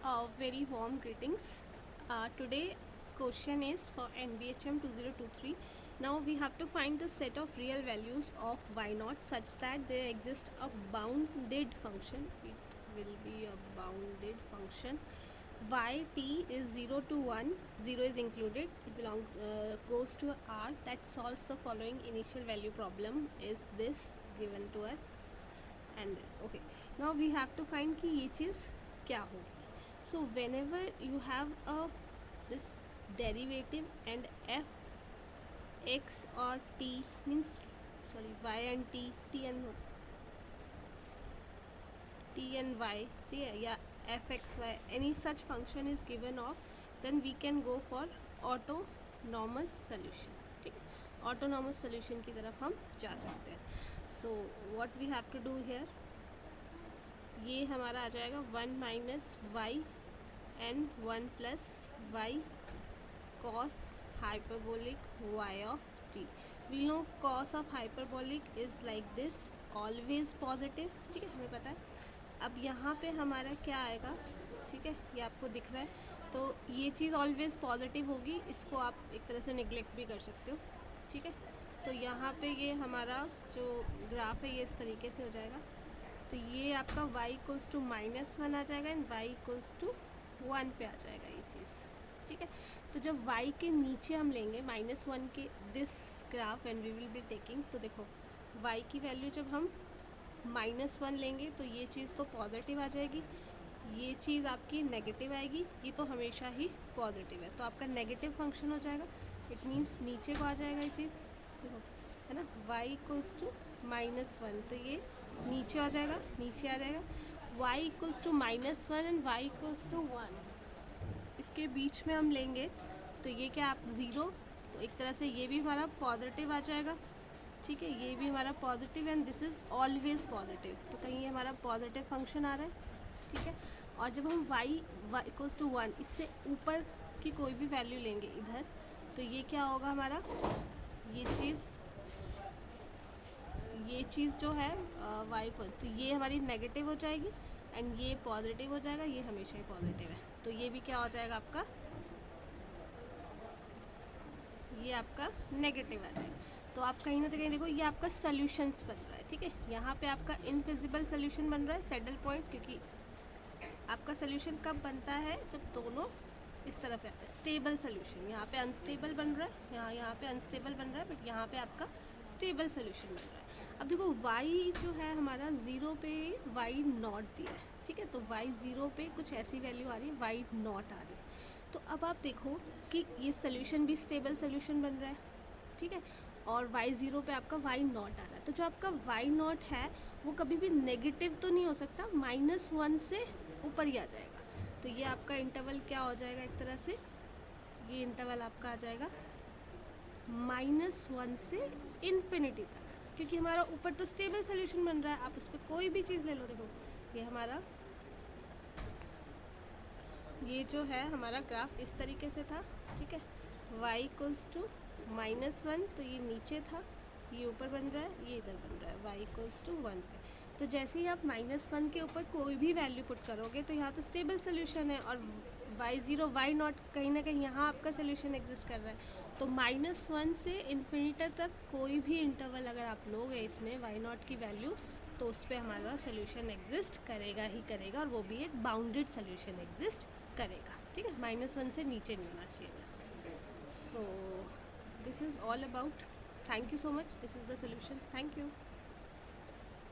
Very warm greetings. Today's question is for NBHM 2023. Now we have to find the set of real values of y0 such that there exists a bounded function. It will be a bounded function. Yt is 0 to 1, 0 is included, it goes to R that solves the following initial value problem is this given to us and this. Okay, now we have to find कि ये चीज़ क्या होगी. So whenever you have this derivative and f x or t means y and t and y, see, yeah, f x y, any such function is given of, then we can go for autonomous solution. ठीक है, autonomous solution की तरफ हम जा सकते हैं. So what we have to do here, ये हमारा आ जाएगा 1 minus y and 1 plus y cos hyperbolic y of t. We know cos of hyperbolic is like this, always positive. ठीक है, हमें पता है. अब यहाँ पे हमारा क्या आएगा, ठीक है, ये आपको दिख रहा है, तो ये चीज़ ऑलवेज पॉजिटिव होगी. इसको आप एक तरह से निगलेक्ट भी कर सकते हो. ठीक है, तो यहाँ पे ये हमारा जो ग्राफ है ये इस तरीके से हो जाएगा. तो ये आपका y इक्वल्स टू -1 आ जाएगा एंड y इक्वल्स टू 1 पे आ जाएगा ये चीज़. ठीक है, तो जब y के नीचे हम लेंगे -1 के this graph and we will be taking, तो देखो y की वैल्यू जब हम -1 लेंगे तो ये चीज़ तो पॉजिटिव आ जाएगी, ये चीज़ आपकी नेगेटिव आएगी, ये तो हमेशा ही पॉजिटिव है, तो आपका नेगेटिव फंक्शन हो जाएगा. इट मीन्स नीचे को आ जाएगा ये चीज़, देखो है ना, y इक्वल्स टू -1, तो ये नीचे आ जाएगा, नीचे आ जाएगा. y equals to -1 and y equals to 1, इसके बीच में हम लेंगे तो ये क्या आप 0, तो एक तरह से ये भी हमारा पॉजिटिव आ जाएगा. ठीक है, ये भी हमारा positive and this is always positive, तो कहीं ये हमारा पॉजिटिव फंक्शन आ रहा है. ठीक है, और जब हम y इक्वल्स टू 1 इससे ऊपर की कोई भी वैल्यू लेंगे इधर, तो ये क्या होगा हमारा, ये चीज़ जो है y को, तो ये हमारी नेगेटिव हो जाएगी एंड ये पॉजिटिव हो जाएगा, ये हमेशा ही पॉजिटिव है, तो ये भी क्या हो जाएगा आपका, ये आपका नेगेटिव आ जाएगा. तो आप कहीं ना कहीं देखो ये आपका सॉल्यूशंस बन रहा है. ठीक है, यहाँ पे आपका इनफिजिबल सॉल्यूशन बन रहा है, सैडल पॉइंट, क्योंकि आपका सॉल्यूशन कब बनता है, जब दोनों इस तरफ है. स्टेबल सॉल्यूशन, यहाँ पे अनस्टेबल बन रहा है, यहाँ पे अनस्टेबल बन रहा है, बट यहाँ पे आपका स्टेबल सॉल्यूशन बन रहा है. अब देखो y जो है हमारा 0 पे y0 दिया है. ठीक है, तो y0 पे कुछ ऐसी वैल्यू आ रही है, y0 आ रही है. तो अब आप देखो कि ये सोल्यूशन भी स्टेबल सोल्यूशन बन रहा है. ठीक है, और y0 पे आपका y0 आ रहा है, तो जो आपका y0 है वो कभी भी नेगेटिव तो नहीं हो सकता, -1 से ऊपर ही आ जाएगा. तो ये आपका इंटरवल क्या हो जाएगा, एक तरह से ये इंटरवल आपका आ जाएगा -1 से इन्फिनिटी तक, क्योंकि हमारा ऊपर तो स्टेबल सोल्यूशन बन रहा है. आप उस पर कोई भी चीज़ ले लो, देखो ये हमारा, ये जो है हमारा ग्राफ इस तरीके से था. ठीक है, y इक्वल्स टू -1, तो ये नीचे था, ये ऊपर बन रहा है, ये इधर बन रहा है y इक्वल्स टू 1 पे. तो जैसे ही आप -1 के ऊपर कोई भी वैल्यू पुट करोगे तो यहाँ तो स्टेबल सोल्यूशन है, और y0 y0 कहीं ना कहीं यहाँ आपका सोल्यूशन एग्जिस्ट कर रहा है. तो -1 से इन्फिनिटी तक कोई भी इंटरवल अगर आप लोगे इसमें y0 की वैल्यू, तो उस पर हमारा सोल्यूशन एग्जिस्ट करेगा ही करेगा, और वो भी एक बाउंडेड सोल्यूशन एग्जिस्ट करेगा. ठीक है, -1 से नीचे नहीं होना चाहिए बस. So this is all about. Thank you so much. This is the solution. Thank you.